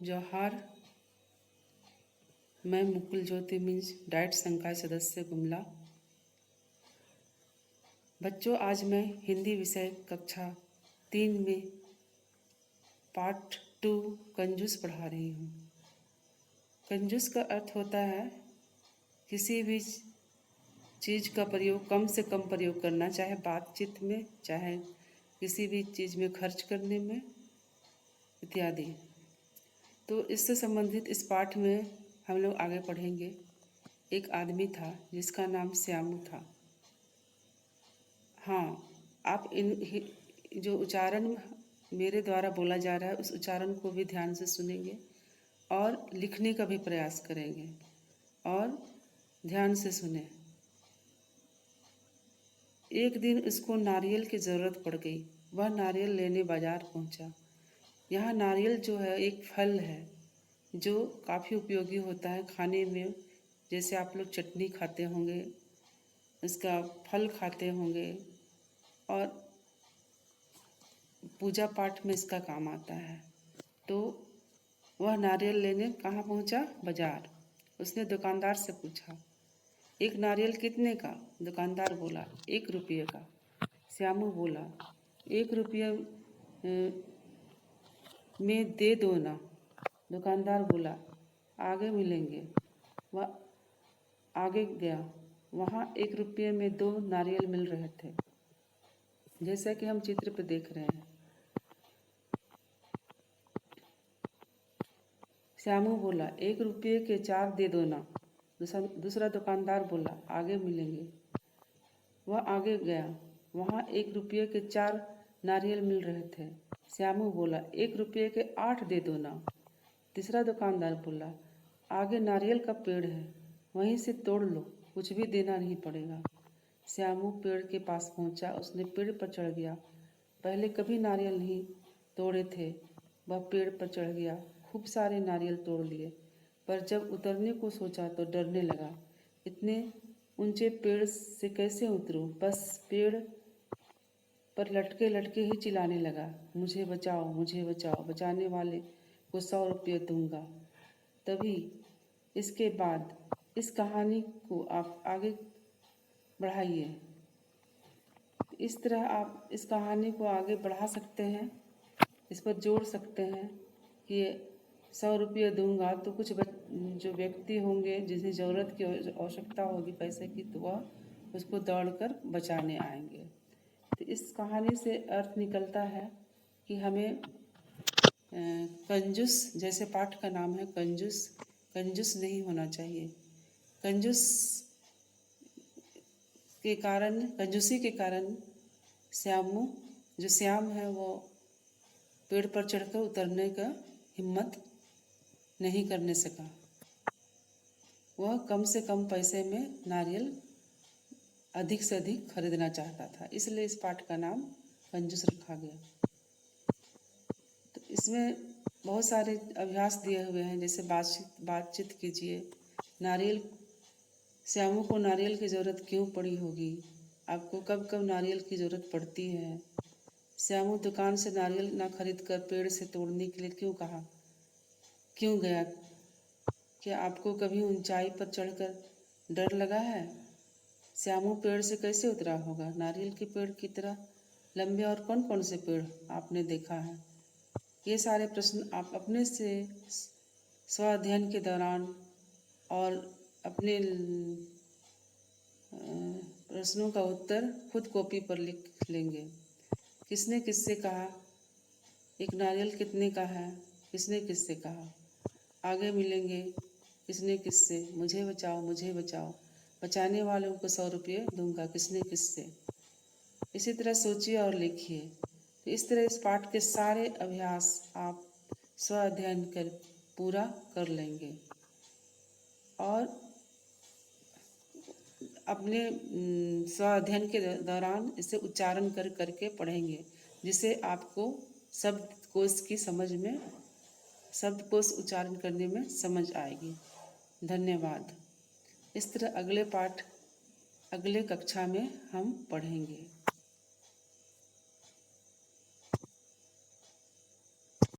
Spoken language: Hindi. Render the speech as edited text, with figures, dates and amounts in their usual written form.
जोहार। मैं मुकुल ज्योति मीन्स डाइट संकाय सदस्य गुमला। बच्चों, आज मैं हिंदी विषय कक्षा 3 में पार्ट 2 कंजूस पढ़ा रही हूँ। कंजूस का अर्थ होता है किसी भी चीज़ का प्रयोग कम से कम प्रयोग करना, चाहे बातचीत में, चाहे किसी भी चीज़ में खर्च करने में इत्यादि। तो इससे संबंधित इस पाठ में हम लोग आगे पढ़ेंगे। एक आदमी था जिसका नाम श्यामू था। हाँ, आप जो उच्चारण मेरे द्वारा बोला जा रहा है उस उच्चारण को भी ध्यान से सुनेंगे और लिखने का भी प्रयास करेंगे और ध्यान से सुने। एक दिन उसको नारियल की ज़रूरत पड़ गई। वह नारियल लेने बाजार पहुंचा। यहाँ नारियल जो है एक फल है जो काफ़ी उपयोगी होता है खाने में। जैसे आप लोग चटनी खाते होंगे, इसका फल खाते होंगे और पूजा पाठ में इसका काम आता है। तो वह नारियल लेने कहाँ पहुँचा? बाजार। उसने दुकानदार से पूछा, एक नारियल कितने का? दुकानदार बोला, 1 रुपये का। श्यामू बोला, 1 रुपये में दे दो ना। दुकानदार बोला, आगे मिलेंगे। वह आगे गया। वहाँ 1 रुपये में 2 नारियल मिल रहे थे, जैसा कि हम चित्र पर देख रहे हैं। श्यामू बोला, 1 रुपये के 4 दे दो ना। दूसरा दुकानदार बोला, आगे मिलेंगे। वह आगे गया। वहाँ 1 रुपये के 4 नारियल मिल रहे थे। श्यामू बोला, 1 रुपये के 8 दे दो ना। तीसरा दुकानदार बोला, आगे नारियल का पेड़ है, वहीं से तोड़ लो, कुछ भी देना नहीं पड़ेगा। श्यामू पेड़ के पास पहुंचा। उसने पेड़ पर चढ़ गया। पहले कभी नारियल नहीं तोड़े थे। वह पेड़ पर चढ़ गया, खूब सारे नारियल तोड़ लिए, पर जब उतरने को सोचा तो डरने लगा। इतने ऊंचे पेड़ से कैसे उतरूं? बस पेड़ पर लटके लटके ही चिल्लाने लगा, मुझे बचाओ, मुझे बचाओ, बचाने वाले को 100 रुपये दूंगा। तभी इसके बाद इस कहानी को आप आगे बढ़ाइए। इस तरह आप इस कहानी को आगे बढ़ा सकते हैं, इस पर जोड़ सकते हैं कि 100 रुपये दूंगा तो कुछ जो व्यक्ति होंगे जिन्हें ज़रूरत की आवश्यकता होगी पैसे की, तो वह उसको दौड़कर बचाने आएंगे। तो इस कहानी से अर्थ निकलता है कि हमें कंजूस, जैसे पाठ का नाम है कंजूस नहीं होना चाहिए। कंजूसी के कारण जो श्याम है वो पेड़ पर चढ़कर उतरने का हिम्मत नहीं करने सका। वह कम से कम पैसे में नारियल अधिक से अधिक खरीदना चाहता था, इसलिए इस पाठ का नाम कंजूस रखा गया। तो इसमें बहुत सारे अभ्यास दिए हुए हैं, जैसे बातचीत कीजिए। श्यामू को नारियल की ज़रूरत क्यों पड़ी होगी? आपको कब कब नारियल की ज़रूरत पड़ती है? श्यामू दुकान से नारियल ना खरीद कर पेड़ से तोड़ने के लिए क्यों गया? क्या आपको कभी ऊंचाई पर चढ़कर डर लगा है? श्यामू पेड़ से कैसे उतरा होगा? नारियल के पेड़ की तरह लंबे और कौन कौन से पेड़ आपने देखा है? ये सारे प्रश्न आप अपने से स्व अध्ययन के दौरान और अपने प्रश्नों का उत्तर खुद कॉपी पर लिख लेंगे। किसने किससे कहा? एक नारियल कितने का है? किसने किससे कहा? आगे मिलेंगे। किसने किससे? मुझे बचाओ, मुझे बचाओ, बचाने वालों को 100 रुपये दूंगा। किसने किससे? इसी तरह सोचिए और लिखिए। तो इस तरह इस पाठ के सारे अभ्यास आप स्व अध्ययन कर पूरा कर लेंगे और अपने स्व अध्ययन के दौरान इसे उच्चारण करके पढ़ेंगे, जिससे आपको शब्दकोश उच्चारण करने में समझ आएगी। धन्यवाद। इस तरह अगले पाठ अगले कक्षा में हम पढ़ेंगे।